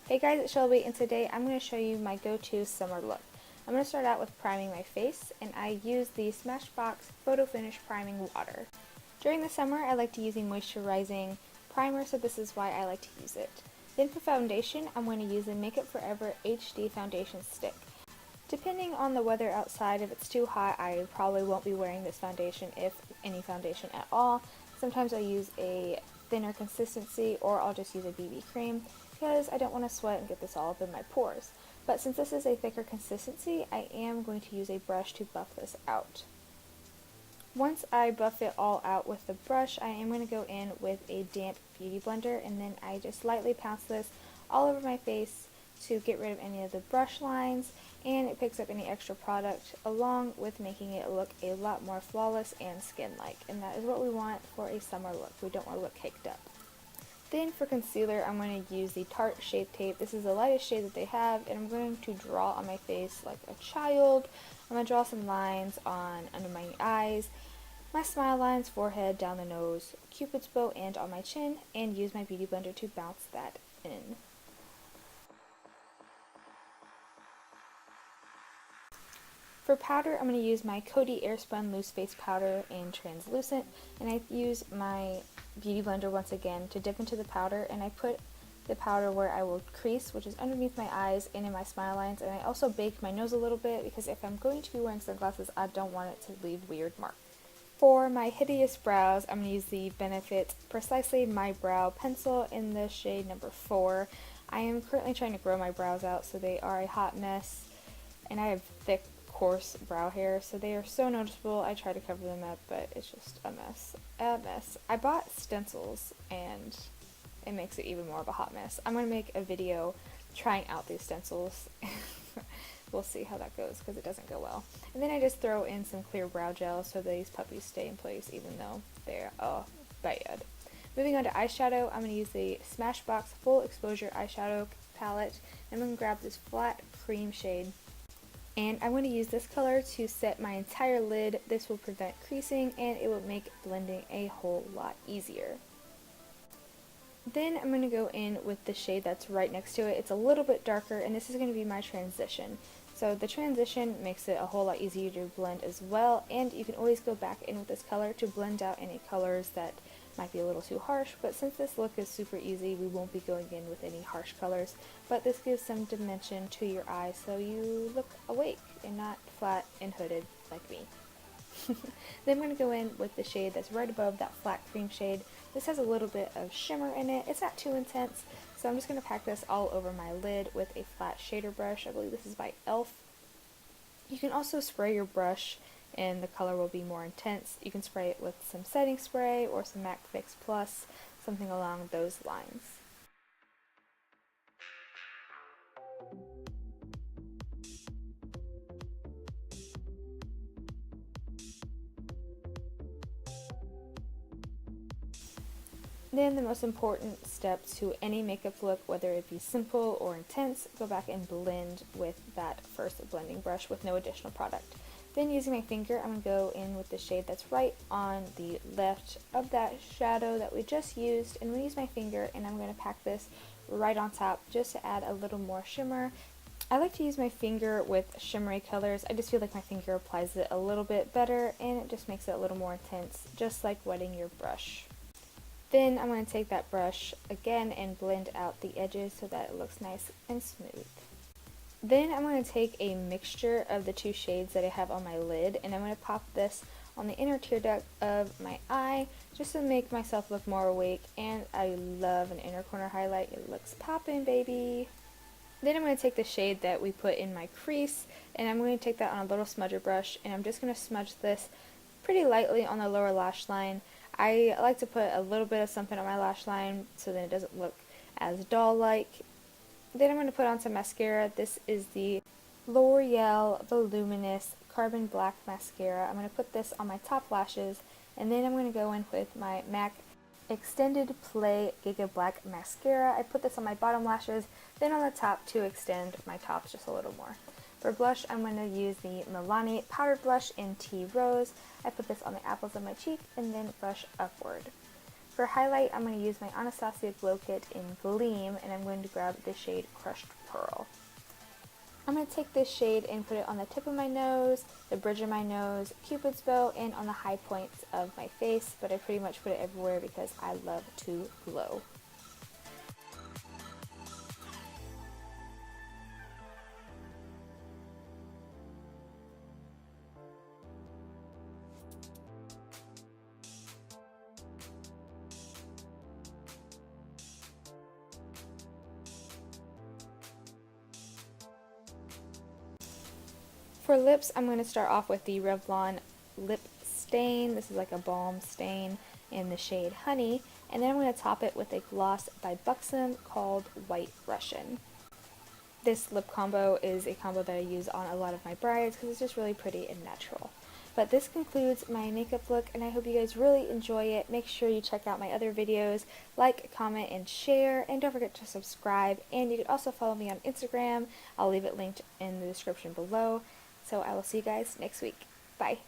Hey guys, it's Shelby, and today I'm going to show you my go-to summer look. I'm going to start out with priming my face, and I use the Smashbox Photo Finish Priming Water. During the summer, I like to use a moisturizing primer, so this is why I like to use it. Then for foundation, I'm going to use the Makeup Forever HD Foundation Stick. Depending on the weather outside, if it's too hot, I probably won't be wearing this foundation, if any foundation at all. Sometimes I use a thinner consistency, or I'll just use a BB cream because I don't want to sweat and get this all up in my pores. But since this is a thicker consistency, I am going to use a brush to buff this out. Once I buff it all out with the brush, I am going to go in with a damp beauty blender, and then I just lightly pounce this all over my face to get rid of any of the brush lines, and it picks up any extra product along with making it look a lot more flawless and skin-like, and that is what we want for a summer look. We don't want to look caked up. Then for concealer, I'm going to use the Tarte Shapetape. This is the lightest shade that they have, and I'm going to draw on my face like a child. I'm going to draw some lines under my eyes, my smile lines, forehead, down the nose, cupid's bow, and on my chin, and use my beauty blender to bounce that in. For powder, I'm going to use my Koty Airspun Loose Face Powder in Translucent, and I use my beauty blender once again to dip into the powder, and I put the powder where I will crease, which is underneath my eyes and in my smile lines, and I also bake my nose a little bit because if I'm going to be wearing sunglasses, I don't want it to leave weird marks. For my hideous brows, I'm going to use the Benefit Precisely My Brow Pencil in the shade number 4. I am currently trying to grow my brows out, so they are a hot mess, and I have thick, coarse brow hair, so they are so noticeable. I try to cover them up, but it's just a mess. I bought stencils, and it makes it even more of a hot mess. I'm going to make a video trying out these stencils. We'll see how that goes, because it doesn't go well. And then I just throw in some clear brow gel so these puppies stay in place, even though they're bad. Moving on to eyeshadow, I'm going to use the Smashbox Full Exposure Eyeshadow Palette. I'm going to grab this flat cream shade, and I'm going to use this color to set my entire lid. This will prevent creasing, and it will make blending a whole lot easier. Then I'm going to go in with the shade that's right next to it. It's a little bit darker, and this is going to be my transition. So the transition makes it a whole lot easier to blend as well, and you can always go back in with this color to blend out any colors that might be a little too harsh, but since this look is super easy, we won't be going in with any harsh colors, but this gives some dimension to your eyes so you look awake and not flat and hooded like me. Then I'm going to go in with the shade that's right above that flat cream shade. This has a little bit of shimmer in it. It's not too intense, so I'm just going to pack this all over my lid with a flat shader brush. I believe this is by e.l.f. You can also spray your brush and the color will be more intense. You can spray it with some setting spray or some MAC Fix Plus, something along those lines. Then the most important step to any makeup look, whether it be simple or intense, go back and blend with that first blending brush with no additional product. Then using my finger, I'm going to go in with the shade that's right on the left of that shadow that we just used, and I'm going to use my finger and I'm going to pack this right on top just to add a little more shimmer. I like to use my finger with shimmery colors. I just feel like my finger applies it a little bit better and it just makes it a little more intense, just like wetting your brush. Then I'm going to take that brush again and blend out the edges so that it looks nice and smooth. Then I'm going to take a mixture of the two shades that I have on my lid, and I'm going to pop this on the inner tear duct of my eye just to make myself look more awake, and I love an inner corner highlight. It looks poppin', baby! Then I'm going to take the shade that we put in my crease, and I'm going to take that on a little smudger brush, and I'm just going to smudge this pretty lightly on the lower lash line. I like to put a little bit of something on my lash line so that it doesn't look as doll-like. Then I'm going to put on some mascara. This is the Loreal Voluminous Carbon Black Mascara. I'm going to put this on my top lashes, and then I'm going to go in with my MAC Extended Play Gigablack Mascara. I put this on my bottom lashes, then on the top to extend my tops just a little more. For blush, I'm going to use the Milani Powdered Blush in Tea Rose. I put this on the apples of my cheek and then brush upward. For highlight, I'm going to use my Anastasia Glow Kit in Gleam, and I'm going to grab the shade Crushed Pearl. I'm going to take this shade and put it on the tip of my nose, the bridge of my nose, Cupid's bow, and on the high points of my face, but I pretty much put it everywhere because I love to glow. For lips, I'm going to start off with the Revlon lip stain. This is like a balm stain in the shade Honey. And then I'm going to top it with a gloss by Buxom called White Russian. This lip combo is a combo that I use on a lot of my brides because it's just really pretty and natural. But this concludes my makeup look, and I hope you guys really enjoy it. Make sure you check out my other videos, like, comment, and share, and don't forget to subscribe. And you can also follow me on Instagram. I'll leave it linked in the description below. So I will see you guys next week. Bye.